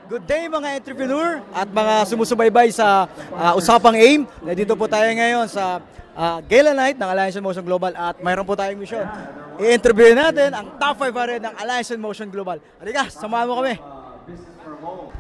Good day mga entrepreneur at mga sumusubaybay sa Usapang AIM. Nandito po tayo ngayon sa Gala Night ng Alliance in Motion Global at mayroon po tayong mission. I-interview natin ang top 500 ng Alliance in Motion Global. Halika, samahan mo kami.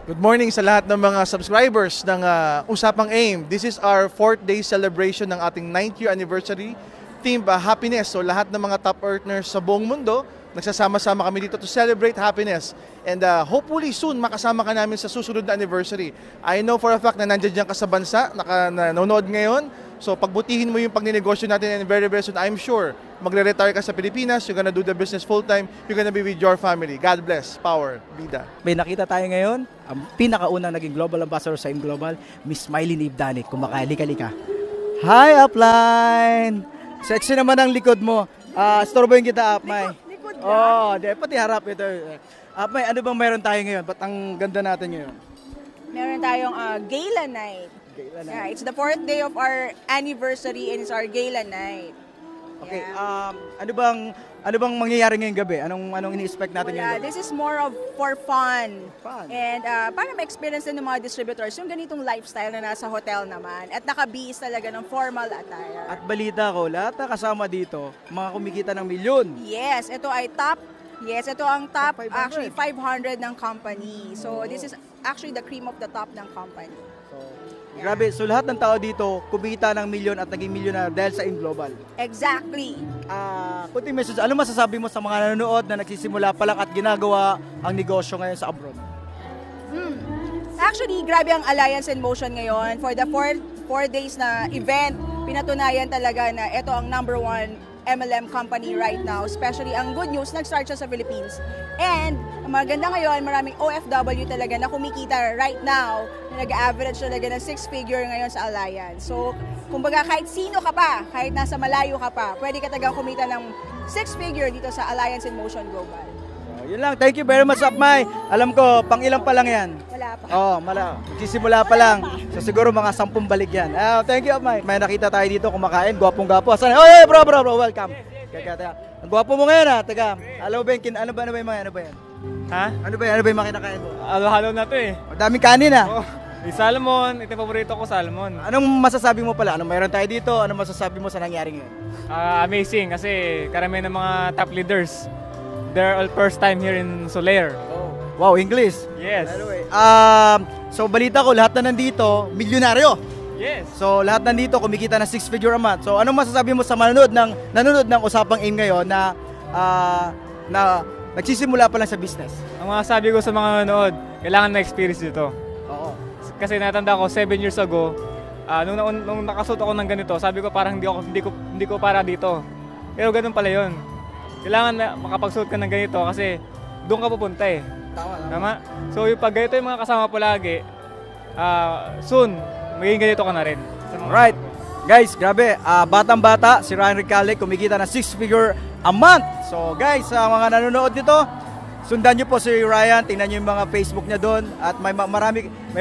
Good morning sa lahat ng mga subscribers ng Usapang AIM. This is our 4th day celebration ng ating 9th year anniversary theme, happiness. So lahat ng mga top earners sa buong mundo, nagsasama-sama kami dito to celebrate happiness. And hopefully soon makasama ka namin sa susunod na anniversary. I know for a fact na nandiyan ka sa bansa, nanonood ngayon. So pagbutihin mo yung pagninegosyo natin and very very soon, I'm sure, magre-retire ka sa Pilipinas, you're gonna do the business full time, you're gonna be with your family. God bless, power, vida. May nakita tayo ngayon, ang pinakaunang naging global ambassador sa AIM Global, Miss Miley Nibdanic. Kumakali-kalika. Hi, upline! Sexy naman ang likod mo. Storboyin kita, Upmay. Pati harap ito. Upmay, ano bang meron tayo ngayon? Ba't ang ganda natin ngayon? Meron tayong Gala Night. Yeah, it's the 4th day of our anniversary and it's our Gala Night. Okay, Yeah. ano bang mangyayari ngayong gabi? Anong ini-expect natin ngayong gabi? This is more of for fun. Fun. And para ma-experience din ng mga distributors yung ganitong lifestyle na nasa hotel naman at nakabihis talaga ng formal attire. At balita ko, lahat na kasama dito, mga kumikita ng milyon. Yes, ito ang top 500. actually 500 ng company. So this is actually the cream of the top ng company. Grabe, so lahat ng tao dito kumita ng milyon at naging milyonar dahil sa AIM Global. Exactly. Kunting message, ano masasabi mo sa mga nanonood na nagsisimula pa lang at ginagawa ang negosyo ngayon sa abroad? Actually, grabe ang Alliance in Motion ngayon. For the 4 days na event, pinatunayan talaga na ito ang #1 MLM company right now. Especially ang good news, nag-start siya sa Philippines. And ang maganda ngayon, maraming OFW talaga na kumikita right now na nag-average talaga ng 6-figure ngayon sa Alliance. So, kumbaga kahit sino ka pa, kahit nasa malayo ka pa, pwede ka talagang kumita ng 6-figure dito sa Alliance in Motion Global. Yun lang, thank you very much, Upmay. Alam ko, pang ilang pa lang yan. Wala pa. Magsisimula pa lang. So siguro mga 10 balik yan. Thank you, Upmay. May nakita tayo dito kumakain, gwapong-gwapo. Oy, bro, welcome. Teka. Ang gwapo mo ngayon, Teka. Alam mo ba yung ano ba yung mga, ano ba yan? Ha? Ano ba yung mga kinakain mo? Halo-halo na to eh. Daming kanin, Oh, may salmon. Ito yung paborito ko, salmon. Anong masasabi mo pala? Anong mayroon tayo dito? Anong masasabi mo sa nangyari ngayon? Amazing kasi karamihan ng mga top leaders, they're all first time here in Solaire. Wow, English. Yes. Anyway, so balita ko, lahat na nandito, milyonaryo. Yes. So lahat nandito kumikita ng 6-figure a month. So anong masasabi mo sa nanonood ng Usapang AIM ngayon na nagsisimula pa lang sa business? Ang mga sabi ko sa mga nanonood, kailangan na experience dito. Oo. Kasi natanda ko 7 years ago, nung nakasuot ako ng ganito, sabi ko parang hindi ko para dito. Pero ganun pala 'yon. Kailangan na makapagsuot ka ng ganito kasi doon ka pupunta eh. Tama? So yung pag ganito yung mga kasama po lagi, soon, magiging ganito ka na rin. Alright. Guys, grabe. Batang-bata, si Ryan Recalde kumikita ng 6-figure a month. So guys, sa mga nanonood dito, sundan nyo po si Ryan, tingnan nyo yung mga Facebook niya doon. At may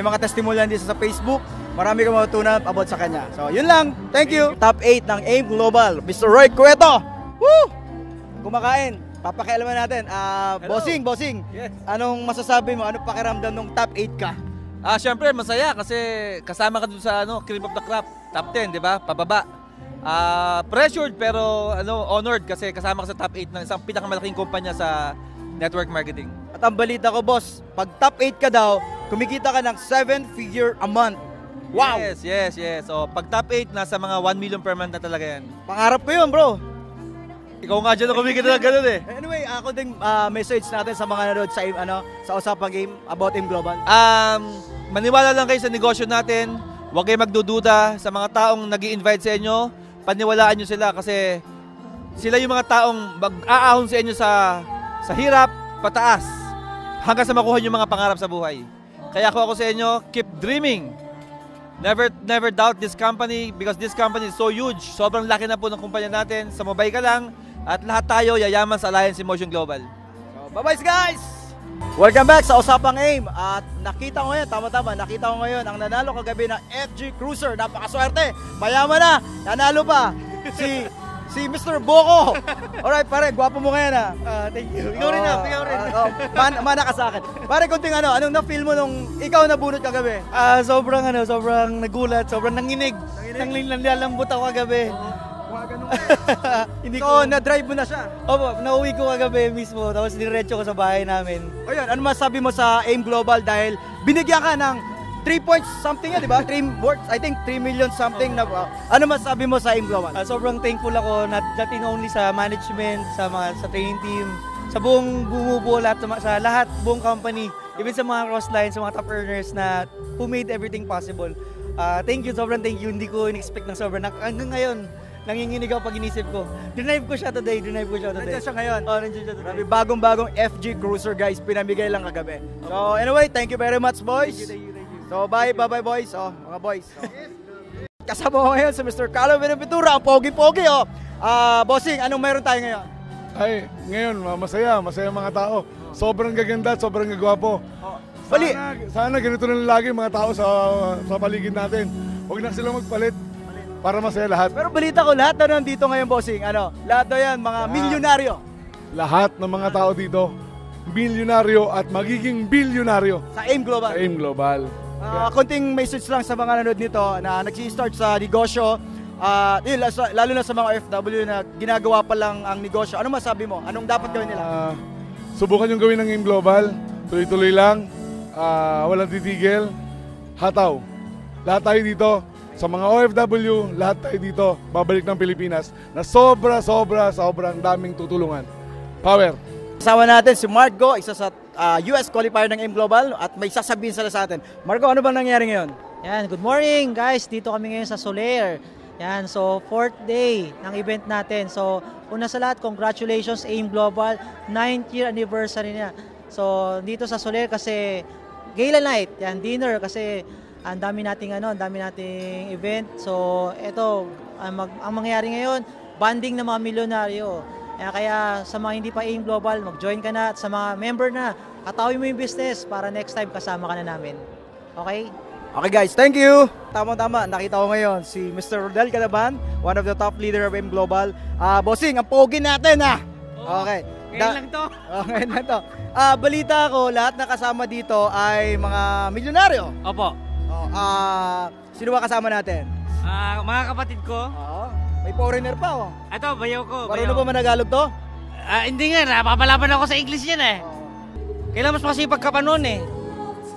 mga testimonial din sa Facebook. Marami kang matutunan about sa kanya. So yun lang. Thank you. Top 8 ng AIM Global, Mr. Roy Cueto. Woo! Kumakain. Papakialaman natin. Bossing. Yes. Anong masasabi mo? Anong pakiramdam nung top 8 ka? Syempre masaya kasi kasama ka dun sa cream of the crop, top 10, di ba? Pababa. Pressured pero honored kasi kasama ka sa top 8 ng isang pinakamalaking kumpanya sa network marketing. At ang balita ko, boss, pag top 8 ka daw, kumikita ka ng 7-figure a month. Wow! Yes. So pag top 8, nasa mga 1 million per month na talaga yan. Pangarap ko yun, bro. Ikaw nga dyan na kumikita ng ganun eh. Anyway, ako din message natin sa mga nanood sa Usapang AIM about AIM Global. Maniwala lang kayo sa negosyo natin. Huwag kayo magdududa sa mga taong nag-i-invite sa inyo. Paniwalaan nyo sila kasi sila yung mga taong mag-aahon sa inyo sa hirap, pataas, hanggang sa makuha nyo mga pangarap sa buhay. Kaya ako sa inyo, keep dreaming. Never doubt this company because this company is so huge. Sobrang laki na po ng kumpanya natin. Sumabay ka lang at lahat tayo yayaman sa Alliance in Motion Global. So, bye-bye guys! Welcome back sa Usapang AIM. At nakita ko ngayon, nakita ko ngayon ang nanalo kagabi ng FG Cruiser. Napakaswerte. Mayaman na. Nanalo pa si si Mr. Boko. Alright, pare, gwapo mo ngayon ah. Thank you. Ikaw rin na, ikaw rin. Mana ka sa akin. Pare, kunting anong na-feel mo nung ikaw nabunot kagabi? Sobrang nagulat, sobrang nanginig. Nanlalambot ako kagabi. Hindi ko na-drive mo na siya. Opo, nauwi ko kagabi mismo, tapos diretso ko sa bahay namin. Ayun, ano masabi mo sa AIM Global dahil binigyan ka ng 3 points something yan, di ba? 3 worth, I think 3 million something na. Ano masabi mo sa AIM Global? Sobrang thankful ako, not only sa management, sa training team, sa buong bumubuo lahat, sa lahat, buong company, even sa mga cross-line, sa mga top earners na who made everything possible. Thank you, sobrang thank you. Hindi ko in-expect ng sobrang. Hanggang ngayon, nanginginig ako pag inisip ko. Dinrive ko siya today. Nandiyan siya ngayon. Nandiyan siya today. Grabe, bagong-bagong FG Cruiser guys, pinamigay lang kagabi. So anyway, thank you very much boys. Thank you. So bye boys. Oh, mga boys. So, kasama ko ngayon si Mr. Carlo Benaventura, ang pogi-pogi oh. Bossing, anong meron tayo ngayon? Ay, ngayon, masaya mga tao. Sobrang gaganda, sobrang gagwapo. Sana ganito na lagi mga tao sa paligid natin. Huwag na silang magpalit para masaya lahat. Pero balita ko, lahat na nandito ngayon, bossing, lahat na yan, mga milyonaryo. Lahat ng mga tao dito, milyonaryo at magiging bilyonaryo. Sa AIM Global. Sa AIM Global. Konting message lang sa mga nanood nito na nag-start sa negosyo, lalo na sa mga OFW na ginagawa pa lang ang negosyo. Ano masabi mo? Anong dapat gawin nila? Subukan yung gawin ng AIM Global. Tuloy-tuloy lang. Walang titigil. Hataw. Lahat tayo dito. Sa mga OFW, lahat tayo dito. Babalik ng Pilipinas na sobrang daming tutulungan. Power! Kasama natin si Marco, isa sa US qualifier ng AIM Global at may sasabihin sila sa atin. Marco, ano bang nangyari ngayon? Yan, good morning guys. Dito kami ngayon sa Soler. Yan, so 4th day ng event natin. So, una sa lahat, congratulations AIM Global, 9th year anniversary niya. So, dito sa Soler kasi gala night, yan, dinner kasi ang dami nating event. So, ito ang mangyayari ngayon, banding ng mga milyonaryo. Kaya sa mga hindi pa AIM Global, mag-join ka na at sa mga member na, katawin mo yung business para next time kasama ka na namin. Okay? Okay guys, thank you! Tama-tama, nakita ko ngayon si Mr. Rodel Calaban, one of the top leader of AIM Global. Bossing, ang pogi natin Okay. Ngayon lang to. Ngayon lang to. Balita ko, lahat na kasama dito ay mga milyonaryo. Opo. Sino ba kasama natin? Mga kapatid ko. May foreigner pa Ito, bayaw ko. Marunong ba managalog to? Hindi nga, napapalaban ako sa English yan Kailan mas masipag ka pa noon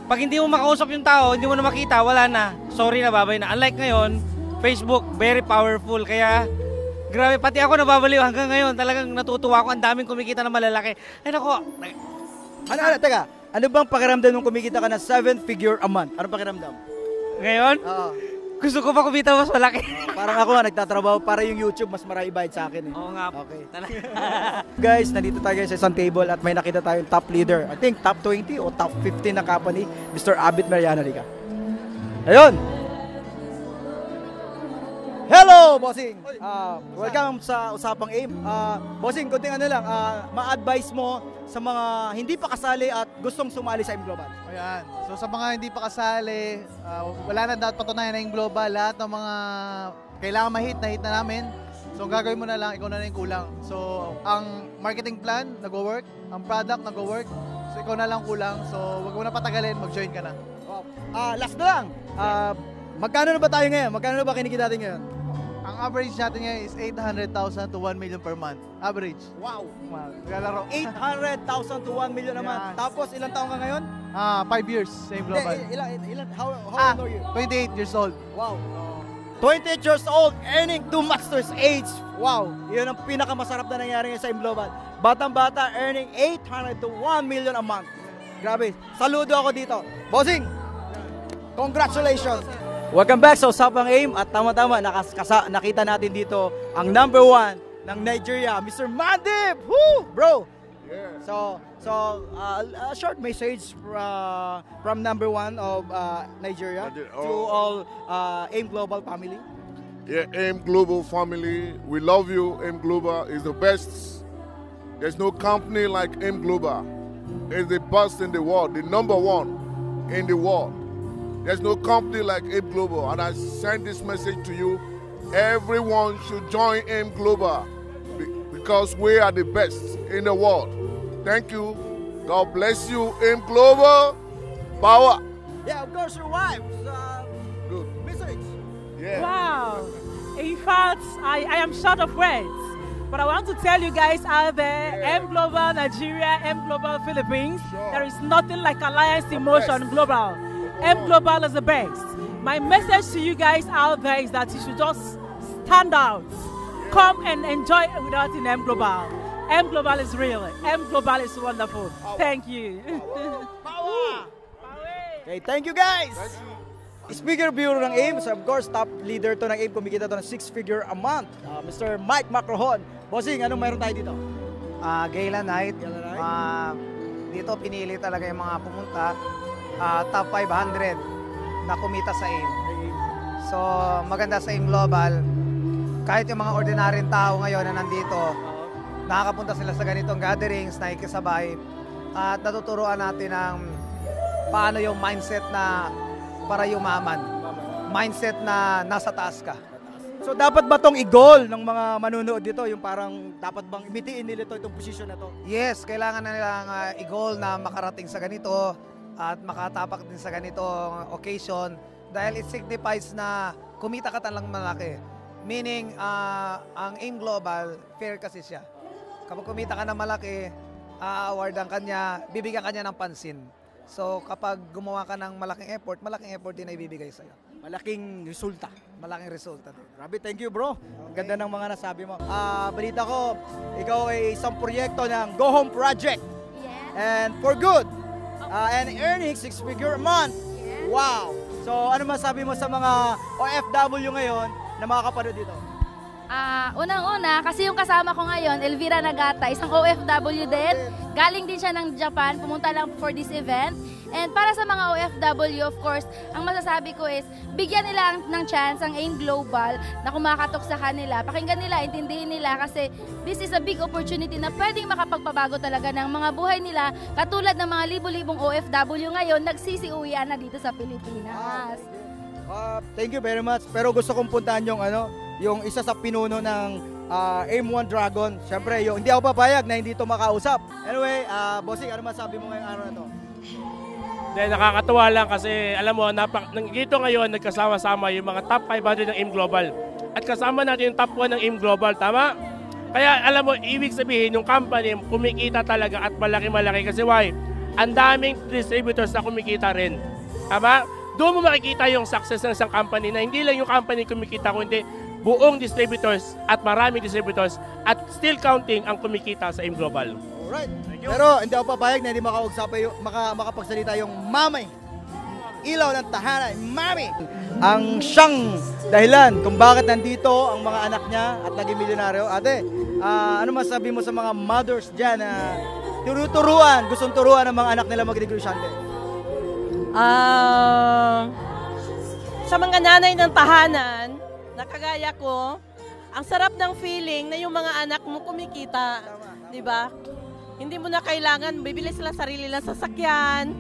Pag hindi mo makausap yung tao, hindi mo na makita, wala na. Sorry na, babay na. Unlike ngayon, Facebook, very powerful. Kaya, grabe, pati ako nababaliw hanggang ngayon. Talagang natutuwa ako. Ang daming kumikita na malalaki. Ay, nako. Teka, ano bang pakiramdam nung kumikita ka na 7-figure a month? Ano pakiramdam? Ngayon? Gusto ko pa kumita mas malaki. Parang ako nagtatrabaho para yung YouTube mas marami bayad sa akin Oo nga. Okay. Guys, nandito tayo sa isang table at may nakita tayong top leader. I think top 20 o top 15 na company, Mr. Abit Mariana Rica. Ayun! Hello, bossing! Welcome sa Usapang AIM. Bossing, kunting ma-advise mo sa mga hindi pa kasali at gustong sumali sa AIM Global. Ayan. So sa mga hindi pa kasali, wala na dapat patunayan na yung global. Lahat ng mga kailangan ma-hit na namin. So ang gagawin mo na lang, ikaw na rin kulang. So ang marketing plan, nag-work. Ang product, nag-work. So ikaw na lang kulang. So wag mo na patagalin, mag-join ka na. Last na lang. Magkano na ba tayo ngayon? Magkano na ba kinikita natin ngayon? Ang average natin ngayon is 800,000 to 1 million per month. Average. Wow! Naglalaro. 800,000 to 1 million a month. Tapos ilang taon ka ngayon? 5 years, same global. How old are you? 28 years old. Wow. 28 years old, earning 2 master's age. Wow. Yun ang pinakamasarap na nangyari ngayon sa AIM Global. Batang-bata, earning 800 to 1 million a month. Grabe. Saludo ako dito. Bossing, congratulations. Welcome back sa Usapang AIM at tama-tama nakita natin dito ang number 1 ng Nigeria, Mr. Mandip! Woo! Bro! Yeah. So a short message from number 1 of Nigeria to all AIM Global family. Yeah, AIM Global family, we love you. AIM Global is the best. There's no company like AIM Global. It's the best in the world, the number 1 in the world. There's no company like AIM Global, and I send this message to you everyone should join AIM Global because we are the best in the world. Thank you. God bless you, AIM Global. Power. Yeah, of course, your wife. Good. Message. Yeah. Wow. In fact, I am short of words. But I want to tell you guys out there, M Global Nigeria, M Global Philippines, there is nothing like Alliance in Motion Global. M Global is the best. My message to you guys out there is that you should just stand out. Come and enjoy with us in M Global. M Global is real. M Global is wonderful. Thank you. Okay, thank you guys! Speaker Bureau ng AIM, so of course, top leader to ng AIM, kumikita to ng 6-figure a month. Mr. Mike Macrohon. Bossing, anong mayroon tayo dito? Gala Night. Dito pinili talaga yung mga pumunta. Top 500 na kumita sa AIM. So, maganda sa AIM Global. Kahit yung mga ordinaryong tao ngayon na nandito, nakakapunta sila sa ganitong gatherings, nakikisabay, at natuturuan natin ng paano yung mindset na para yumaman. Mindset na nasa taas ka. So dapat ba tong i-goal ng mga manunood dito? Yung parang dapat bang imitiin nila itong posisyon na to? Yes, kailangan na nilang i-goal na makarating sa ganito at makatapak din sa ganitong occasion dahil it signifies na kumita ka talang malaki. Meaning, ang AIM Global, fair kasi siya. Kapag kumita ka na malaki, a-awardan kanya, bibigyan kanya ng pansin. So kapag gumawa ka ng malaking effort din na ibibigay sa'yo. Malaking resulta. Malaking resulta din. Grabe, thank you bro. Ang ganda ng mga nasabi mo. Balita ko, ikaw ay isang proyekto ng Go Home Project. Yes. And for good. And earning 6-figure a month. Yes. Wow. So ano masabi mo sa mga OFW ngayon na makakapanood dito? Unang-una, kasi yung kasama ko ngayon, Elvira Nagata, isang OFW din. Galing din siya ng Japan, pumunta lang for this event. And para sa mga OFW, of course, ang masasabi ko is, bigyan nila ng chance ang AIM Global na kumakatok sa kanila. Pakinggan nila, intindihin nila kasi this is a big opportunity na pwedeng makapagpabago talaga ng mga buhay nila. Katulad ng mga libo-libong OFW ngayon, nagsisiuwian na dito sa Pilipinas. Thank you very much. Pero gusto kong puntahan yung isa sa pinuno ng AIM-1 Dragon. Siyempre, hindi ako papayag na hindi ito makausap. Anyway, Bossing, ano masabi mo ngayong araw na to? Nakakatuwa lang kasi alam mo, dito ngayon nagkasama-sama yung mga top 500 ng AIM Global. At kasama natin yung top 1 ng AIM Global, tama? Kaya alam mo, ibig sabihin yung company kumikita talaga at malaki-malaki kasi why? Ang daming distributors na kumikita rin. Tama? Doon mo makikita yung success ng isang company na hindi lang yung company kumikita kundi buong distributors at maraming distributors at still counting ang kumikita sa AIM Global. Alright. Pero hindi ako papayag na hindi makapagsalita yung mamay. Ilaw ng tahanan, mami. Ang siyang dahilan kung bakit nandito ang mga anak niya at naging milyonaryo. Ate, ano masabi mo sa mga mothers dyan na gustong turuan ng mga anak nila mag-negosyante? Sa mga nanay ng tahanan, na kagaya ko, ang sarap ng feeling na yung mga anak mo kumikita, di ba? Hindi mo na kailangan, bibili sila sarili lang sasakyan,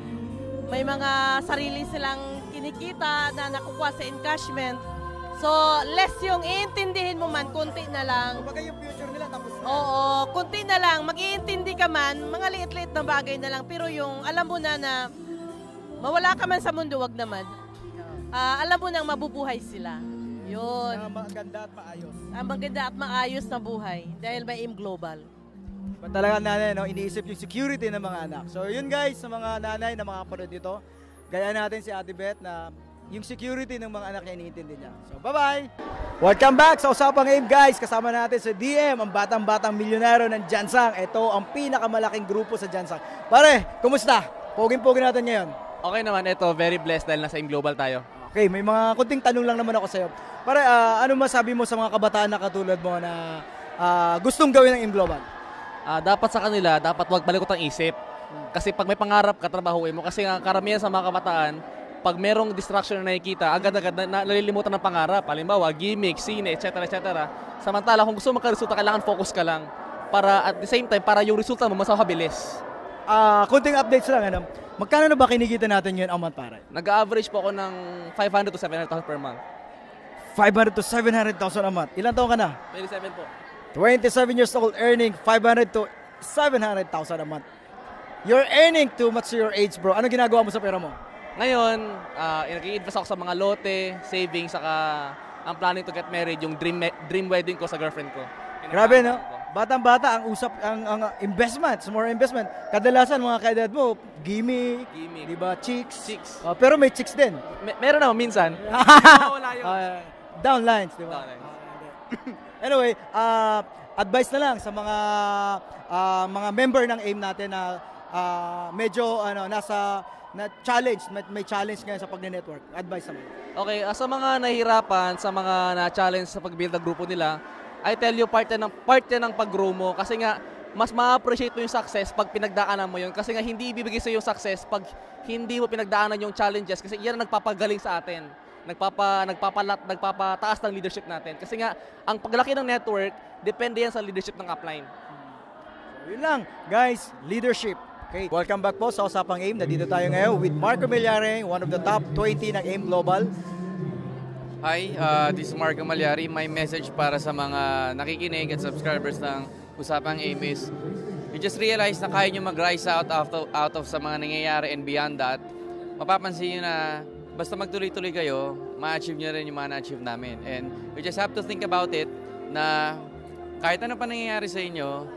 may mga sarili silang kinikita na nakukuha sa encashment. So, less yung iintindihin mo man, kunti na lang. Kumbaga yung future nila tapos na. Oo, kunti na lang. Mag-iintindi ka man, mga liit-liit na bagay na lang. Pero yung alam mo na mawala ka man sa mundo, wag naman. Alam mo nang mabubuhay sila. Yun. Maganda at maayos. Maganda at maayos na buhay dahil may AIM Global. Talaga nanay, iniisip yung security ng mga anak. So yun guys, sa mga nanay na makapanood dito, gaya natin si Ate Beth na yung security ng mga anak niya iniintindi niya. So bye-bye! Welcome back sa Usapang AIM guys. Kasama natin sa DM, ang batang-batang milyonaryo ng Jansang. Ito ang pinakamalaking grupo sa Jansang. Pare, kumusta? Poging-pogi natin ngayon. Okay naman, ito very blessed dahil nasa AIM Global tayo. Okay, may mga kunting tanong lang naman ako sa'yo. Pare, ano masabi mo sa mga kabataan na katulad mo na gustong gawin ng AIM Global? Dapat sa kanila, dapat huwag malikot ang isip. Kasi pag may pangarap, katrabahuin mo. Kasi karamihan sa mga kabataan, pag merong distraction na nakikita, agad-agad nalilimutan ng pangarap. Halimbawa, gimmick, sine, etc. Samantala, kung gusto mo makaresulta, kailangan focus ka lang. Para at the same time, para yung resulta mo mas mabilis. Kunting updates lang, magkano na ba kinikita natin yun a month, pare? Nag-average po ako ng 500 to 700,000 per month. 500 to 700,000 a month. Ilan taon ka na? 27 po. 27 years old, earning 500 to 700,000 a month. You're earning too much to your age, bro. Ano ginagawa mo sa pera mo? Ngayon, nag-i-invest ako sa mga lote, savings, saka ang planning to get married, yung dream wedding ko sa girlfriend ko. Grabe, no? Batang-bata, ang investment, more investment. Kadalasan, mga kaedad mo, gimmick, di ba, chicks. Pero may chicks din. Meron naman, minsan. Wala yun. Downlines, di ba? Anyway, advice na lang sa mga member ng AIM natin na medyo may challenge ngayon sa pagne-network. Advice naman. Okay, sa mga nahihirapan, sa mga na-challenge sa pag-build ng grupo nila, I tell you, part yan ng pag-grow mo. Kasi nga, mas ma-appreciate mo yung success pag pinagdaanan mo yun. Kasi nga, hindi ibibigay sa yung success pag hindi mo pinagdaanan yung challenges. Kasi yan ang nagpapagaling sa atin. Nagpapataas ng leadership natin. Kasi nga, ang paglaki ng network, depende yan sa leadership ng upline. So, yun lang, guys, leadership. Okay, welcome back po sa Usapang AIM. Nandito tayo ngayon with Marco Malyari, one of the top 20 ng AIM Global. Hi, this is Marco Malyari. My message para sa mga nakikinig at subscribers ng Usapang AIM is you just realize na kaya nyo mag-rise out of sa mga nangyayari and beyond that. Mapapansin nyo na basta magtuloy-tuloy kayo, ma-achieve nyo rin yung mga na-achieve namin. And you just have to think about it na kahit ano pa nangyayari sa inyo,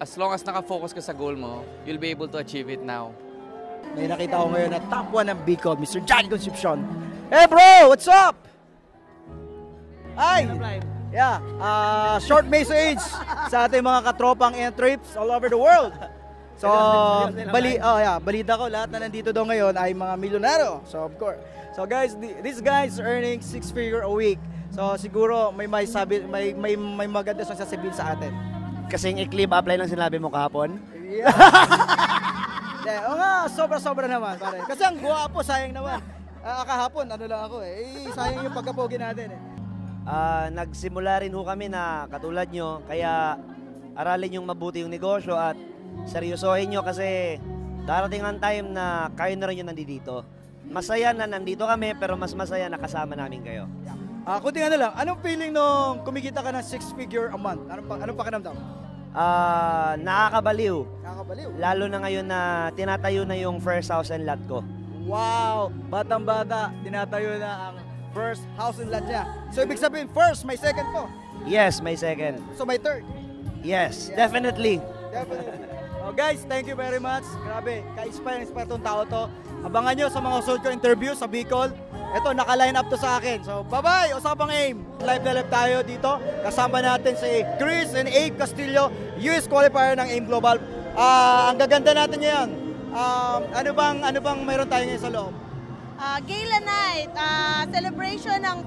as long as nakafocus ka sa goal mo, you'll be able to achieve it now. May nakita ko ngayon na top 1 ng Bicol, Mr. Johnny Concepcion. Hey bro, what's up? Hi! Yeah, short message sa ating mga katropang and trips all over the world. So, balita ko, lahat na nandito daw ngayon ay mga milyonaryo. So, of course. So guys, these guys earning 6-figure a week. So, siguro may maganda siyang sasabihin sa atin. Kasing i-clip apply ng sinabi mo kahapon? Oo nga, sobra-sobra naman. Pare. Kasi ang guwapo, sayang naman. Kahapon, ano lang ako sayang yung pagkapogi natin Nagsimula rin ho kami na katulad nyo, kaya aralin yung mabuti yung negosyo at seryosohin nyo kasi darating ang time na kayo na rin yung nandito. Masaya na nandito kami pero mas masaya na kasama namin kayo. Kunting ano lang, anong feeling nung kumikita ka ng 6-figure a month? Anong pakiramdam? Nakakabaliw. Nakakabaliw? Lalo na ngayon na tinatayo na yung first house and lot ko. Wow! Batang-bata, tinatayo na ang first house and lot niya. So, ibig sabihin, first, may second po? Yes, may second. So, may third? Yes, definitely. Definitely. Guys, thank you very much. Grabe, ka-inspire tong tao to. Abangan nyo sa mga susunod ko interview sa Bicol. Ito, naka-line up to sa akin. So, bye-bye! Usapang AIM. Live na live tayo dito. Kasama natin si Chris and Abe Castillo, US qualifier ng AIM Global. Ang gaganda natin ngayon. Ano bang mayroon tayo ngayon sa loob? Gala Night, celebration ng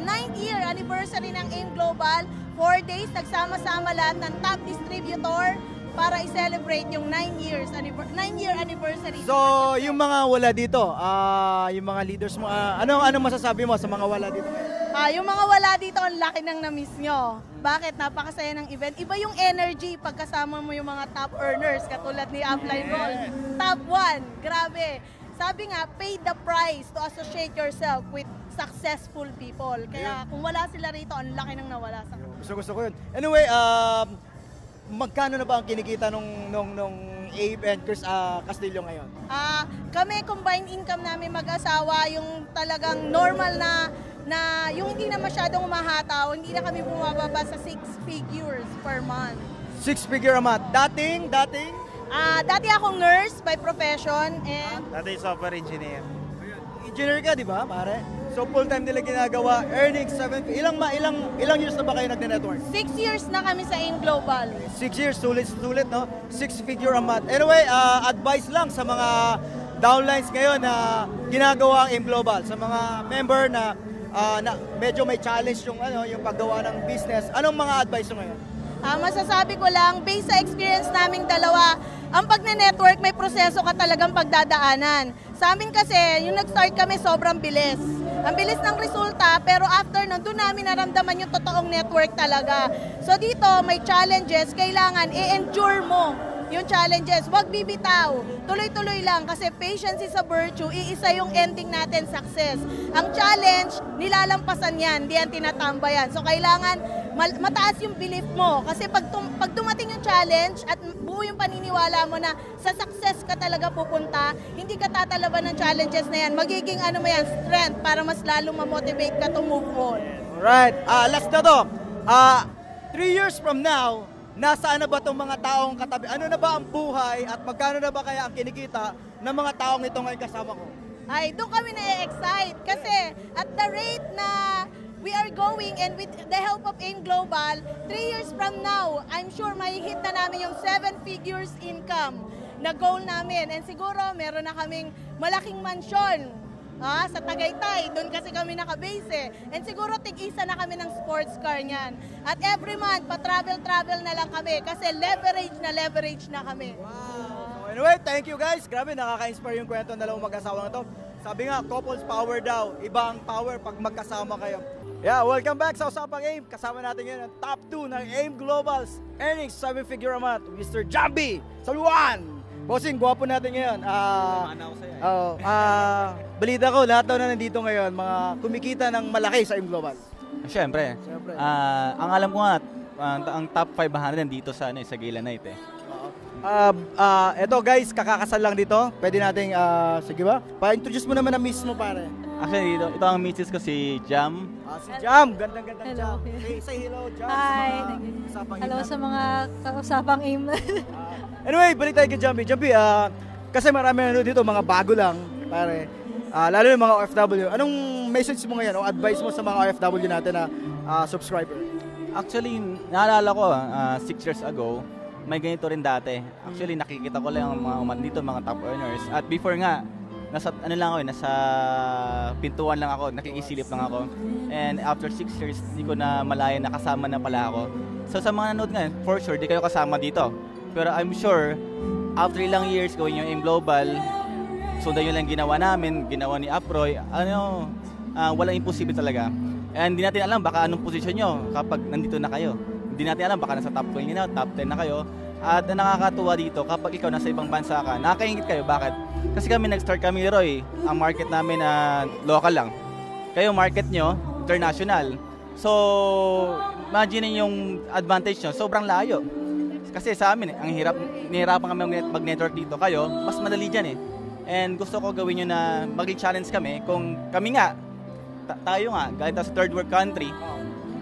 9th year anniversary ng AIM Global. 4 days, nagsama-sama lahat ng top distributor para i-celebrate yung 9-year anniversary. So, yung mga wala dito, yung mga leaders mo, ano masasabi mo sa mga wala dito? Yung mga wala dito, ang laki ng na-miss nyo. Bakit? Napakasaya ng event. Iba yung energy pagkasama mo yung mga top earners, katulad ni Upline Roll. Top 1, grabe. Sabi nga, pay the price to associate yourself with successful people. Kaya kung wala sila rito, ang laki ng nawala sa kanila. Gusto ko yun. Anyway, magkano na ba ang kinikita nung Abe and Chris Castillo ngayon? Kami, combined income namin mag-asawa, yung talagang normal na yung hindi na masyadong umahataw, hindi na kami bumababa sa 6 figures per month. 6 figure a month. Dating? Dati akong nurse by profession and... Dati software engineer. Engineer ka, di ba, pare? So full-time nila ginagawa, earning 7... Ilang years na ba kayo nagne-network? 6 years na kami sa AIM Global. 6 years, sulit, no? 6 figure a month. Anyway, advice lang sa mga downlines ngayon na ginagawa ang AIM Global. Sa mga member na medyo may challenge yung paggawa ng business. Anong mga advice mo ngayon? Masasabi ko lang, based sa experience naming dalawa, ang pagne-network may proseso ka talagang pagdadaanan. Sa amin kasi, yung nag-start kami sobrang bilis. Ang bilis ng resulta, pero after nun, doon namin naramdaman yung totoong network talaga. So dito, may challenges, kailangan i-endure mo yung challenges. Huwag bibitaw. Tuloy-tuloy lang kasi patience is a virtue. Iisa yung ending natin, success. Ang challenge, nilalampasan yan, hindi yan tinatambayan. So kailangan mataas yung belief mo. Kasi pag dumating yung challenge at buo yung paniniwala mo na sa success ka talaga pupunta, hindi ka tatalaban ng challenges na yan. Magiging strength para mas lalong ma-motivate ka to move on. Alright, last na to. 3 years from now, nasaan na ba itong mga taong katabi? Ano na ba ang buhay at magkano na ba kaya ang kinikita ng mga taong ito ngayon kasama ko? Ay, doon kami na-excite kasi at the rate na we are going and with the help of AIM Global, 3 years from now, I'm sure may hit na namin yung 7 figures income na goal namin. And siguro meron na kaming malaking mansyon sa Tagaytay. Doon kasi kami nakabase. And siguro tig-isa na kami ng sports car niyan. At every month, pa-travel na lang kami kasi leverage na kami. Wow. Anyway, thank you guys. Grabe, nakaka-inspire yung kwento ng dalawang mag-asawa na to. Sabi nga, couples power daw. Iba ang power pag magkasama kayo. Yeah, welcome back sa Usapang AIM. Kasama natin ngayon ang top 2 ng AIM Global's earnings 7-figure a month, Mr. Jambi Saluan. Bossing, gwapo natin ngayon. Balita ko, lahat daw na nandito ngayon, mga kumikita ng malaki sa AIM Global. Siyempre. Ang alam ko nga, ang top 500 nandito sa Gala Night eh. Eto guys, kakakasal lang dito. Pwede nating, sige ba? Pa-introduce mo naman na miss mo pare. Actually, ito ang misis ko si Jam. Si Jam, gandang-gandang Jam. Say hello, Jam. Hi. Hello sa mga kausapang AIM. Anyway, balik tayo kay Jambi. Jambi, kasi marami na dito, mga bago lang, pare. Lalo yung mga OFW. Anong message mo ngayon o advice mo sa mga OFW natin na subscriber? Actually, naalala ko, 6 years ago, may ganito rin dati. Actually, nakikita ko lang ang mga umat dito, mga top earners. At before nga, nasa pintuan lang ako, nakikisilip lang ako. And after 6 years, hindi ko na malaya na kasama na pala ako. So sa mga nanood nga, for sure, di kayo kasama dito. Pero I'm sure, after ilang years, gawin yung AIM Global, sundan yun lang ginawa namin, ginawa ni Aproy, walang imposible talaga. And hindi natin alam baka anong posisyon nyo kapag nandito na kayo. Hindi natin alam baka nasa top 20 na, top 10 na kayo. At nakakatuwa dito kapag ikaw nasa ibang bansa ka, nakakaingit kayo. Bakit? Kasi nag-start kami, Leroy, ang market namin na local lang. Kayo, market nyo, international. So, imagine yung advantage nyo, sobrang layo. Kasi sa amin, ang nihirapan kami mag-network dito. Kayo, mas madali dyan eh. And gusto ko gawin nyo na maging challenge kami kung kami nga, tayo nga, galing tayo sa third world country,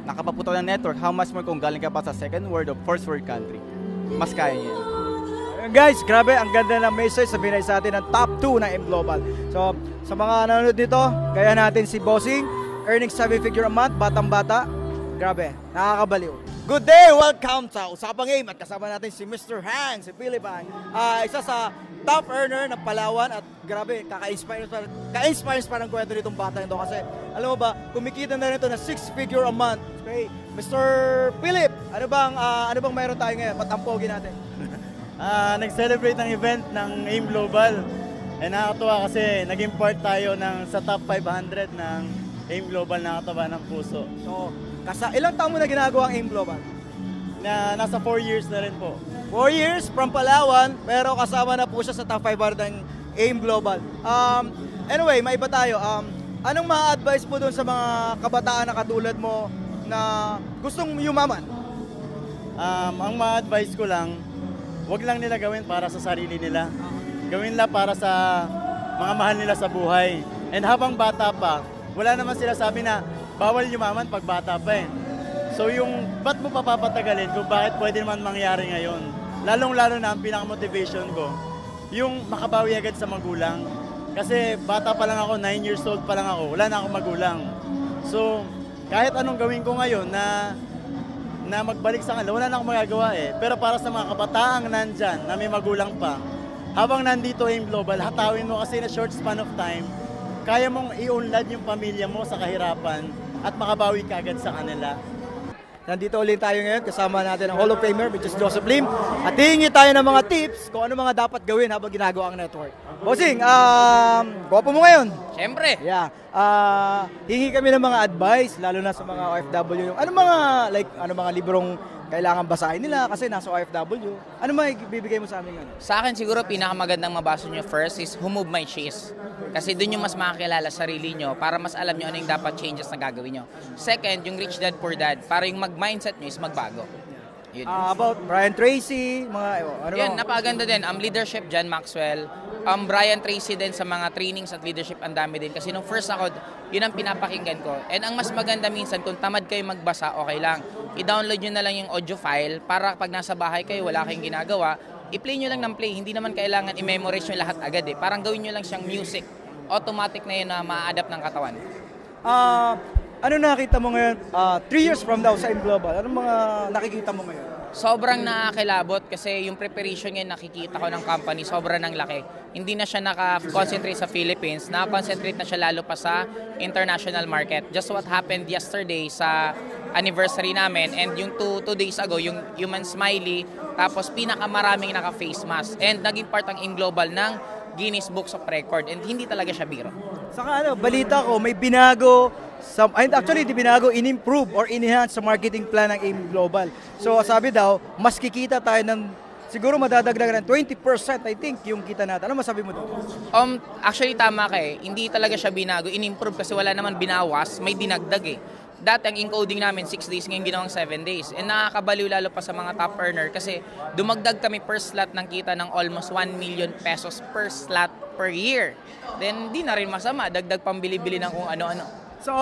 nakapaputo ng network, how much more kung galing ka pa sa second world or first world country. Mas kaya niya. Guys, grabe, ang ganda ng message sabihin sa atin ng top 2 ng AIM Global. So, sa mga nanonood dito, gaya natin si Bossing, earning 7-figure a month, batang-bata. Grabe, nakakabaliw. Good day! Welcome sa Usapang AIM at kasama natin si Mr. Hang, si Philip Hang. Isa sa top earner ng Palawan at grabe, ka-inspire pa ng kwento nitong bata nito kasi alam mo ba, kumikita na rin ito na 6-figure a month. Okay, Mr. Philip, ano bang mayroon tayo ngayon? Patampogi natin. Nag-celebrate ng event ng AIM Global. Nakakatuwa kasi naging part tayo sa top 500 ng AIM Global, nakakatawa ng puso. So, ilang taon mo na ginagawa ang AIM Global? Nasa 4 years na rin po. 4 years from Palawan, pero kasama na po siya sa top 500 ng AIM Global. Anyway, maiba tayo. Anong ma-advise mo doon sa mga kabataan na katulad mo na gustong yumaman? Ang ma-advise ko lang, wag lang nila gawin para sa sarili nila. Gawin nila para sa mga mahal nila sa buhay. And habang bata pa, wala naman sila sabi na bawal yumaman pag bata pa eh. So yung ba't mo papapatagalin kung bakit pwede naman mangyari ngayon? Lalong-lalo na ang pinaka-motivation ko, yung makabawi agad sa magulang. Kasi bata pa lang ako, 9 years old pa lang ako, wala na akong magulang. So kahit anong gawin ko ngayon na magbalik sa kanila, wala na akong magagawa eh. Pero para sa mga kabataang nandyan na may magulang pa, habang nandito AIM Global, hatawin mo kasi na short span of time, kaya mong i-unlad yung pamilya mo sa kahirapan at makabawi ka agad sa kanila. Nandito ulit tayo ngayon, kasama natin ang Hall of Famer, which is Joseph Lim. At hihingi tayo ng mga tips kung ano mga dapat gawin habang ginagawa ang network. Bossing, gwapo mo ngayon. Siyempre. Yeah. Hingi kami ng mga advice, lalo na sa mga OFW. Ano mga librong kailangan basahin nila kasi nasa OFW. Ano may bibigay mo sa amin ngayon? Sa akin siguro pinakamagandang mabasa nyo first is Who Moved My Cheese. Kasi doon yung mas makakilala sarili nyo para mas alam nyo ano yung dapat changes na gagawin nyo. Second, yung Rich Dad Poor Dad, para yung mag-mindset nyo is magbago. Yun. About Brian Tracy, mga ano yan, napakaganda din. Leadership, John Maxwell. Brian Tracy din sa mga trainings at leadership, ang dami din. Kasi nung first ako, yun ang pinapakinggan ko. And ang mas maganda minsan, kung tamad kayo magbasa, okay lang. I-download nyo na lang yung audio file para pag nasa bahay kayo, wala kayong ginagawa, i-play nyo lang ng play. Hindi naman kailangan i-memorize nyo lahat agad eh. Parang gawin nyo lang siyang music. Automatic na yun na ma-adapt ng katawan. Ano nakita mo ngayon 3 years from now sa M Global? Ano mga nakikita mo ngayon? Sobrang nakakilabot kasi yung preparation ngayon nakikita ko ng company, sobrang nang laki. Hindi na siya naka-concentrate sa Philippines, naka-concentrate na siya lalo pa sa international market. Just what happened yesterday sa anniversary namin and yung 2 days ago, yung Human Smiley, tapos pinakamaraming naka-face mask. And naging part ang M Global ng Guinness Books of Record and hindi talaga siya biro. Saka balita ko, may binago, actually di binago, in-improve or in-enhance sa marketing plan ng AIM Global. So sabi daw, mas kikita tayo ng, siguro madadagdagan ng 20% I think yung kita natin. Ano masabi mo doon? Actually tama ka eh, hindi talaga siya binago, in-improve kasi wala naman binawas, may dinagdag eh. Dati ang encoding namin 6 days, ngayon ginawang 7 days. And nakakabaliw lalo pa sa mga top earner kasi dumagdag kami per slot ng kita ng almost 1 million pesos per slot per year. Then di na rin masama, dagdag pambili-bili ng kung ano-ano. So,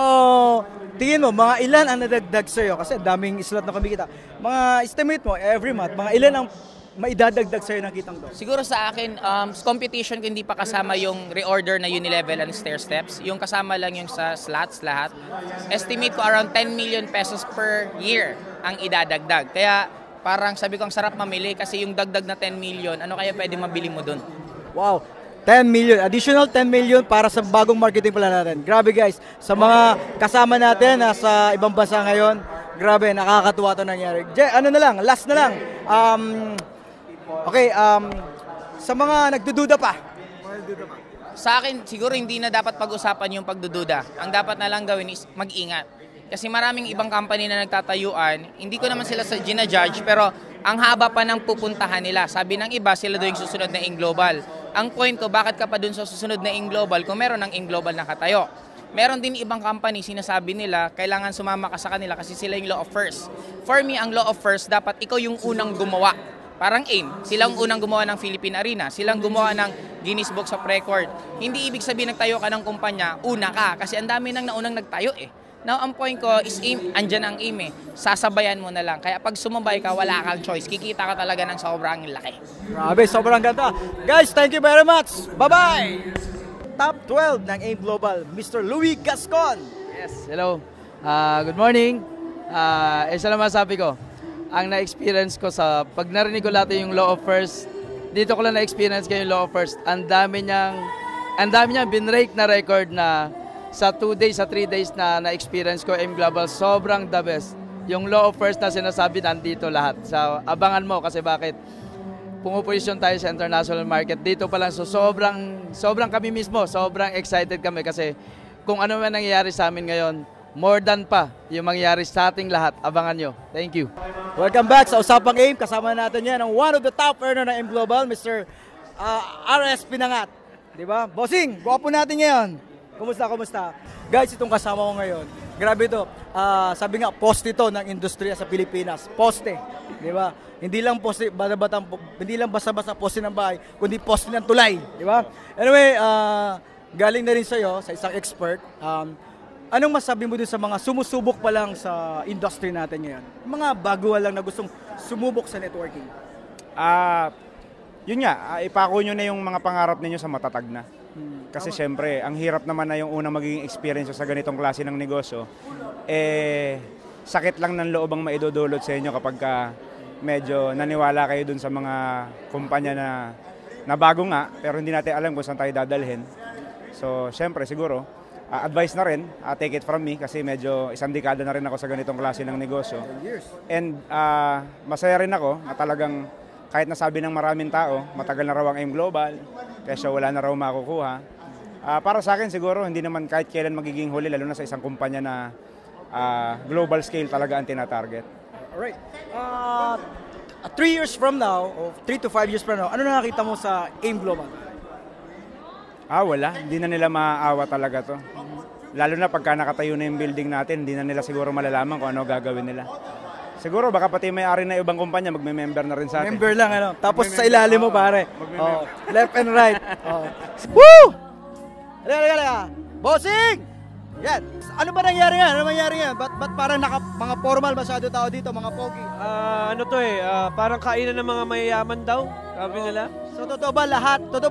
tingin mo, mga ilan ang nadagdag sa'yo? Kasi daming slot na kumikita. Mga estimate mo, every month, mga ilan ang maidadagdag sa'yo ng kitang doon? Siguro sa akin, competition ko hindi pa kasama yung reorder na unilevel and stair steps. Yung kasama lang yung sa slots lahat. Estimate ko around 10 million pesos per year ang idadagdag. Kaya parang sabi ko ang sarap mamili kasi yung dagdag na 10 million, ano kaya pwede mabili mo doon? Wow! 10 million. Additional 10 million para sa bagong marketing plan natin. Grabe guys, sa mga kasama natin sa ibang bansa ngayon, grabe, nakakatuwa ito nangyari. Ano na lang, last na lang. Sa mga nagdududa pa. Sa akin, siguro hindi na dapat pag-usapan yung pagdududa. Ang dapat na lang gawin is mag-ingat. Kasi maraming ibang company na nagtatayuan, hindi ko naman sila sa gina-judge, pero ang haba pa ng pupuntahan nila. Sabi ng iba, sila doon yung susunod na AIM Global. Ang point ko, bakit ka pa doon sa susunod na AIM Global kung meron ng AIM Global na katayo? Meron din ibang company, sinasabi nila, kailangan sumama ka sa kanila kasi sila yung law of first. For me, ang law of first, dapat ikaw yung unang gumawa. Parang AIM, silang unang gumawa ng Philippine Arena, silang gumawa ng Guinness Books of Record. Hindi ibig sabihin nagtayo ka ng kumpanya, una ka, kasi ang dami nang naunang nagtayo eh. Now, ang point ko is AIM, andyan ang AIM eh. Sasabayan mo na lang. Kaya pag sumabay ka, wala kang choice. Kikita ka talaga ng sobrang laki. Grabe, sobrang ganda. Guys, thank you very much. Bye-bye! Top 12 ng AIM Global, Mr. Louis Gascon. Yes, hello. Good morning. Isa lang masabi ko. Ang na-experience ko sa pag narinig ko lahat yung Law of First, dito ko lang na-experience ko yung Law of First. Ang dami niyang binrake na record na sa 2 days, sa 3 days na na-experience ko AIM Global, sobrang the best. Yung Law of First na sinasabi, nandito lahat. So, abangan mo kasi bakit pumuposisyon tayo sa international market. Dito pa lang, so sobrang kami mismo, sobrang excited kami kasi kung ano man nangyayari sa amin ngayon, more than pa yung mangyayari sa ating lahat. Abangan nyo. Thank you. Welcome back sa Usapang AIM. Kasama natin yan ang one of the top earner ng AIM Global, Mr. RS Pinangat. Diba? Bossing, gwapo natin ngayon. Kumusta? Guys, itong kasama ko ngayon, grabe ito. Sabi nga, poste ito ng industriya sa Pilipinas. Poste. Diba? Hindi lang poste, hindi lang basta-basta poste ng bahay, kundi poste ng tulay. Diba? Anyway, galing na rin sa'yo, sa isang expert. Anong masabi mo dun sa mga sumusubok pa lang sa industry natin ngayon? Mga baguhan lang na gustong sumubok sa networking. Yun nga, ipako nyo na yung mga pangarap ninyo sa matatag na. Kasi syempre, ang hirap naman na yung unang magiging experience sa ganitong klase ng negosyo, sakit lang ng loob ang maidudulot sa inyo kapag medyo naniwala kayo dun sa mga kumpanya na bago nga, pero hindi natin alam kung saan tayo dadalhin. So, syempre, siguro, advice na rin, take it from me, kasi medyo isang dekada na rin ako sa ganitong klase ng negosyo. And masaya rin ako na talagang kahit nasabi ng maraming tao, matagal na raw ang AIM Global, kaya wala na raw makukuha. Para sa akin siguro, hindi naman kahit kailan magiging huli, lalo na sa isang kumpanya na global scale talaga ang tinatarget. Alright. 3 years from now, o 3 to 5 years from now, ano nakakita mo sa AIM Global? Wala. Hindi na nila maaawa talaga to. Lalo na pagka nakatayo na yung building natin, hindi na nila siguro malalaman kung ano gagawin nila. Siguro baka pati may-ari na ibang kumpanya magme-member na rin sa atin. Member lang, ano? Tapos sa ilalim mo, pare. Oh, left and right. Oh. Woo! Halika. Bossing! Yan. Ano ba nangyari nga? Ano nangyari nga? Ba't parang mga formal masyado tao dito, mga pogi? Ano to parang kainan ng mga mayayaman daw, sabi nila. So totoo ba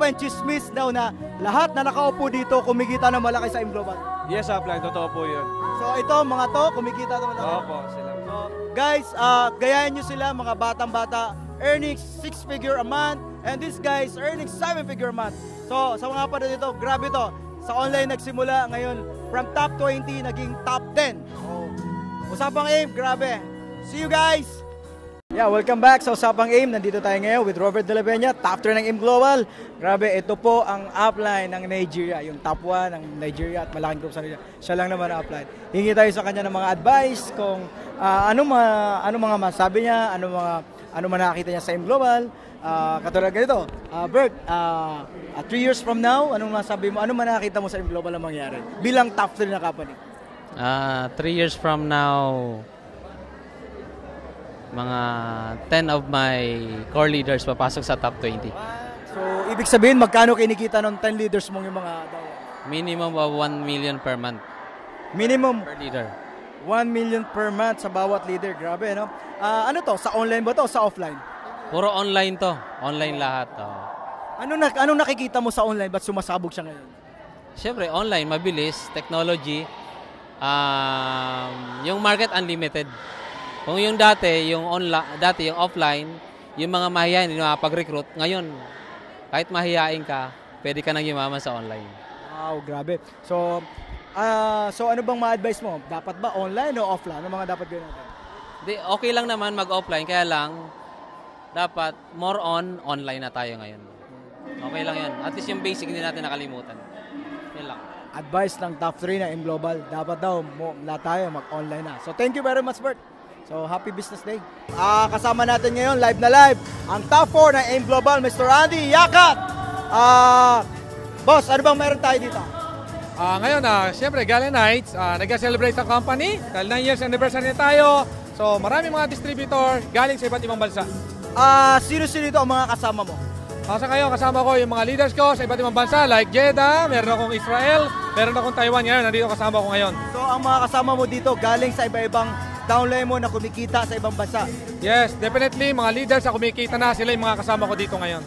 yung chismis daw na lahat na nakaupo dito kumikita ng malaki sa AIM Global? Yes, Upline, totoo po yun. So ito, mga to, kumikita ng malaki? Opo, sila. So, guys, gayahin nyo sila, mga batang-bata, earning 6-figure a month, and these guys earning 7-figure a month. So, sa mga pa dito, grabe to. Sa online nagsimula, ngayon, from top 20, naging top 10. So, Usapang AIM, grabe. See you guys! Yeah, welcome back sa Usapang AIM. Nandito tayo ngayon with Robert De La Peña, top 3 ng AIM Global. Grabe, ito po ang upline ng Nigeria, yung top 1 ng Nigeria at malaking group sa Nigeria. Siya lang naman ang upline. Hingi tayo sa kanya ng mga advice kung ano mga masabi niya, ano man nakakita niya sa AIM Global. Katulad ganito, Bert, 3 years from now, anong masabi mo, ano man nakakita mo sa AIM Global na mangyari bilang top 3 na company? 3 years from now, mga 10 of my core leaders papasok sa top 20. So, ibig sabihin, magkano kinikita ng 10 leaders mong yung mga Minimum of 1 million per month. Minimum? Per leader. 1 million per month sa bawat leader. Grabe, no? Ano to? Sa online ba to o sa offline? Puro online to. Online lahat. Anong nakikita mo sa online? Ba't sumasabog siya ngayon? Siyempre, online, mabilis, technology. Yung market unlimited. Kung yung dati yung offline, yung mga mahihayin, yung pag-recruit, ngayon, kahit mahihain ka, pwede ka nang yumaman sa online. Wow, grabe. So ano bang ma-advise mo? Dapat ba online o offline? Ano mga dapat gawin natin? Okay lang naman mag-offline, kaya lang, dapat more online na tayo ngayon. Okay lang yan. At least yung basic hindi natin nakalimutan. Yan lang. Advice ng top 3 na AIM Global, dapat daw lahat tayo mag-online na. So thank you very much, Bert. So, happy business day. Kasama natin ngayon, live na live, ang top 4 ng AIM Global, Mr. Andy Yakat. Boss, ano bang meron tayo dito? Ngayon, siyempre, Gala Nights, nag-celebrate ang company. Dahil 9 years anniversary na tayo. So, maraming mga distributor galing sa iba't ibang bansa. Sino-sino dito ang mga kasama mo? Sa ngayon, kasama ko yung mga leaders ko sa iba't ibang bansa like Jeddah, meron akong Israel, meron akong Taiwan ngayon, nandito kasama ko ngayon. So, ang mga kasama mo dito galing sa iba-ibang downline mo na kumikita sa ibang bansa? Yes, definitely. Mga leaders na kumikita na, sila yung mga kasama ko dito ngayon.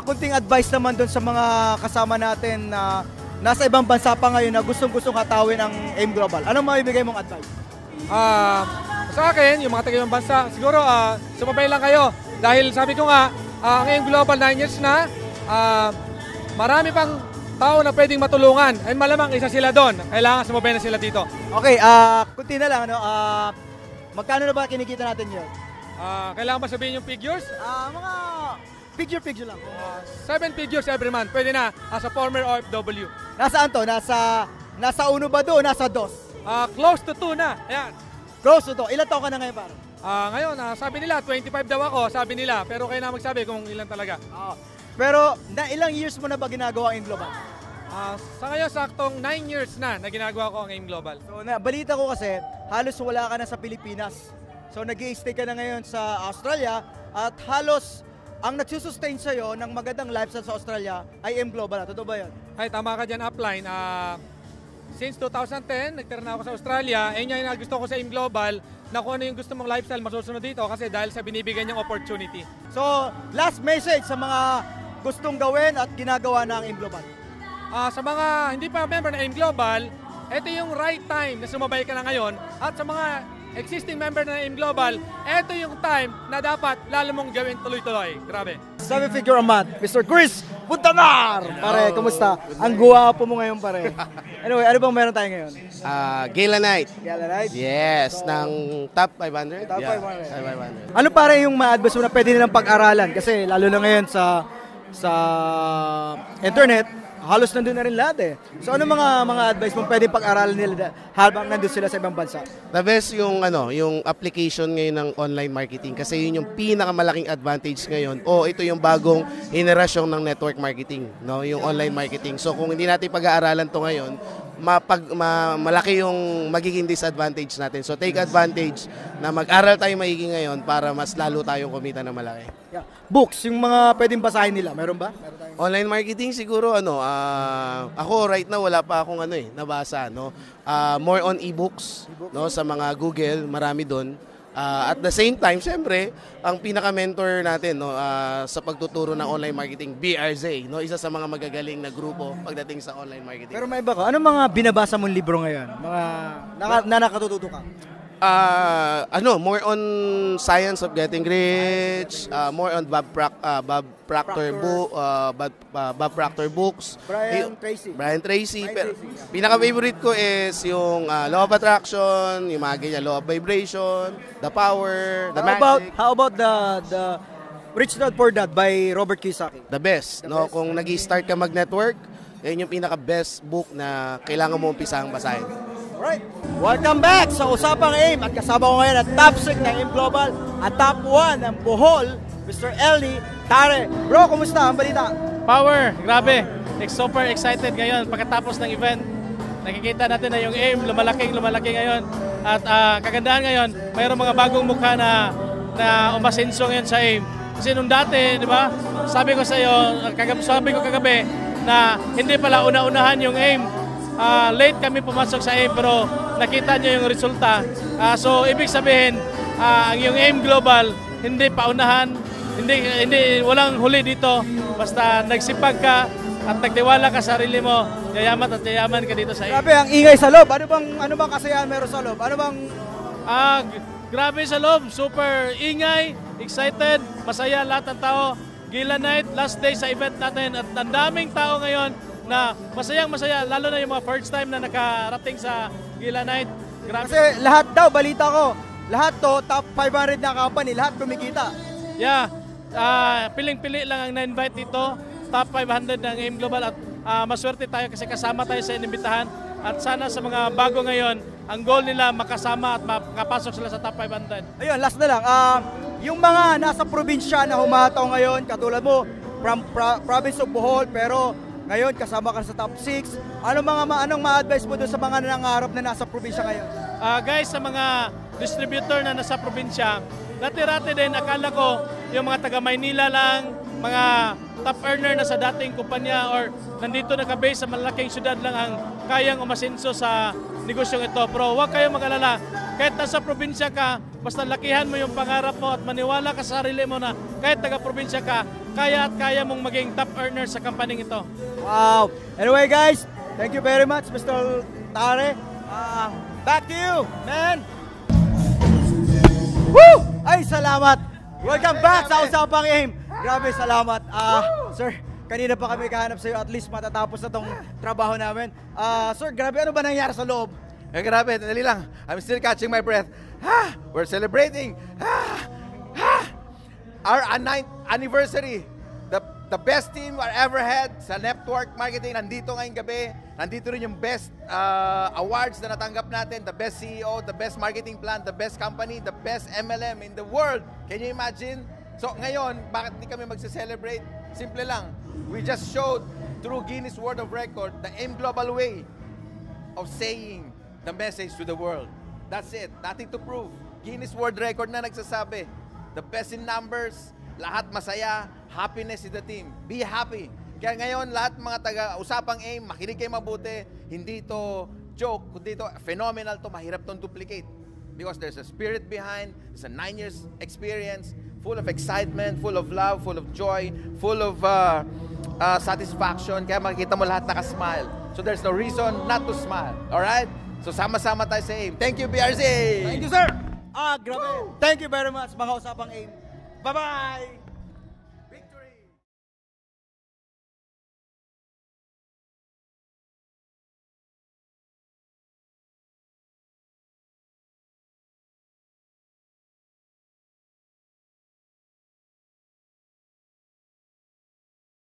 Kunting advice naman doon sa mga kasama natin na nasa ibang bansa pa ngayon na gustong-gustong hatawin ang AIM Global. Anong maibigay mong advice? Sa akin, yung mga taga-ibang bansa, siguro sumabay lang kayo. Dahil sabi ko nga, ang AIM Global 9 years na, marami pang tao na pwedeng matulungan. Ay malamang isa sila doon. Kailangan sumabay na sila dito. Okay, kunti na lang. Magkano na ba kinikita natin yun? Kailangan ba sabihin yung figures? Mga figure lang. 7 figures every month. Pwede na as a former OFW. Nasaan to? Nasa 1 ba doon? Nasa 2? Close to 2 na. Ayan. Close to 2. Ilan taon ka na ngayon, parang? Ngayon, sabi nila, 25 daw ako, sabi nila. Pero kayo na magsabi kung ilan talaga. Pero, ilang years mo na ba ginagawa ang AIM Global? Sa ngayon, saktong 9 years na ginagawa ko ang AIM Global. So, balita ko kasi, halos wala ka na sa Pilipinas. So, nag-i-stay ka na ngayon sa Australia at halos ang nagsusustain sa'yo ng magandang lifestyle sa Australia ay AIM Global. Totoo ba yan? Ay, tama ka dyan, upline. Since 2010, nagtira na ako sa Australia. Yan yung gusto ko sa AIM Global na kung ano yung gusto mong lifestyle masusunod dito kasi dahil sa binibigyan niyang opportunity. So, last message sa mga gustong gawin at ginagawa ng AIM Global. Sa mga hindi pa member ng AIM Global, ito yung right time na sumabay ka na ngayon. At sa mga existing member ng AIM Global, ito yung time na dapat lalo mong gawin tuloy-tuloy. Grabe. 7-figure a month, Mr. Chris Puntanar! Pare, kumusta? Ang guwapo mo ngayon, pare. Anyway, ano bang meron tayo ngayon? Gala Night. Gala Night? Yes, So, ng top 500. Top Yeah, 500. top 500. Ano pare yung ma-advise mo na pwede nilang pag-aralan? Kasi lalo na ngayon sa internet, halos nandun na rin lahat eh. So ano mga advice mo pwede pag-aralan nila habang nandun sila sa ibang bansa? The best yung yung application ngayon ng online marketing kasi yun yung pinakamalaking advantage ngayon. Ito yung bagong henerasyon ng network marketing, no? Yung online marketing. So kung hindi natin pag-aaralan to ngayon, malaki yung magiging disadvantage natin. So take advantage na mag-aral tayo maigi ngayon para mas lalo tayong kumita na malaki. Yeah. Books, yung mga pwedeng basahin nila, meron ba? Online marketing siguro ako right now wala pa akong nabasa, no. More on e-books, no, sa mga Google, marami doon. At the same time, syempre, ang pinaka-mentor natin sa pagtuturo ng online marketing, BRZ, no, isa sa mga magagaling na grupo pagdating sa online marketing. Pero may iba ka, ano mga binabasa mong libro ngayon? Mga na nakatututo ka? More on Science of Getting Rich, more on Bob Proctor books. Brian Tracy. Pero pinaka-favorite ko is yung Law of Attraction, yung mga ganyan, Law of Vibration, The Power, The Magic. How about the Rich Dad Poor Dad by Robert Kiyosaki? The best. Kung nag-start ka mag-network, yan yung pinaka-best book na kailangan mo umpisang basahin. Alright, welcome back sa Usapang AIM at kasama ko ngayon at top 6 ng AIM Global at top 1 ng Bohol, Mr. Ellie Tare. Bro, kumusta ang balita? Power, grabe. Super excited ngayon pagkatapos ng event. Nakikita natin na yung AIM lumalaki ngayon at kagandahan ngayon, mayroong mga bagong mukha na umasenso ngayon sa AIM. Kasi nung dati, di ba, sabi ko sa iyo, sabi ko kagabi na hindi pala una-unahan yung AIM. Late kami pumasok sa AIM pero nakita nyo yung resulta. So ibig sabihin, ang yung AIM Global hindi paunahan, hindi walang huli dito. Basta nagsipag ka at nagtiwala ka sa sarili mo, yayaman at yayaman ka dito sa AIM. Grabe ang ingay sa loob. Ano bang kasayahan meron sa loob? Ano bang grabe sa loob, super ingay, excited, masaya lahat ng tao. Gila Night, last day sa event natin at ang daming tao ngayon na masayang-masaya, lalo na yung mga first time na nakarating sa Gila Night. Grabe. Kasi lahat daw, balita ko, lahat to, top 500 na company, lahat kumikita. Yeah, piling-pili lang ang na-invite dito, top 500 ng AIM Global at maswerte tayo kasi kasama tayo sa inimbitahan at sana sa mga bago ngayon, ang goal nila makasama at makapasok sila sa top 500. Ayun, last na lang, yung mga nasa probinsya na humataw ngayon, katulad mo, from province of Bohol, pero ngayon, kasama ka sa top 6. Anong ma-advise mo doon sa mga nangangarap na nasa probinsya ngayon? Guys, sa mga distributor na nasa probinsya, dati-rati din, akala ko yung mga taga Maynila lang, mga top earner na sa dating kumpanya or nandito nakabase sa malaking syudad lang ang kayang umasenso sa negosyong ito. Pero huwag kayong mag-alala. Kahit nasa probinsya ka, basta lakihan mo yung pangarap mo at maniwala ka sa sarili mo na kahit taga-probinsya ka, kaya at kaya mong maging top earner sa kampaning ito. Wow! Anyway guys, thank you very much Mr. Tare. Back to you, man! Woo! Ay, salamat! Welcome back sa Usapang AIM. Grabe, salamat. Sir, kanina pa kami kahanap sa'yo. At least matatapos na tong trabaho namin. Sir, grabe, ano ba nangyari sa loob? Grabe, dali lang. I'm still catching my breath. We're celebrating. Our 9th anniversary. The best team I ever had sa network marketing. Nandito ngayong gabi. Nandito rin yung best awards na natanggap natin. The best CEO, the best marketing plan, the best company, the best MLM in the world. Can you imagine? So ngayon, bakit hindi kami magse-celebrate? Simple lang. We just showed through Guinness World of Record the AIM Global way of saying the message to the world. That's it. Nothing to prove. Guinness World Record na nagsasabi. The best in numbers, lahat masaya, happiness in the team. Be happy. Kaya ngayon, lahat mga taga-usapang AIM, makinig kayo mabuti. Hindi to joke, kundi to phenomenal to, mahirap tong duplicate. Because there's a spirit behind, there's a 9 years experience, full of excitement, full of love, full of joy, full of satisfaction. Kaya makikita mo lahat nakasmile. So there's no reason not to smile. Alright? So sama-sama tayo sa AIM. Thank you, BRZ! Thank you, sir! Grabe. Thank you very much, mga Usapang AIM. Bye-bye!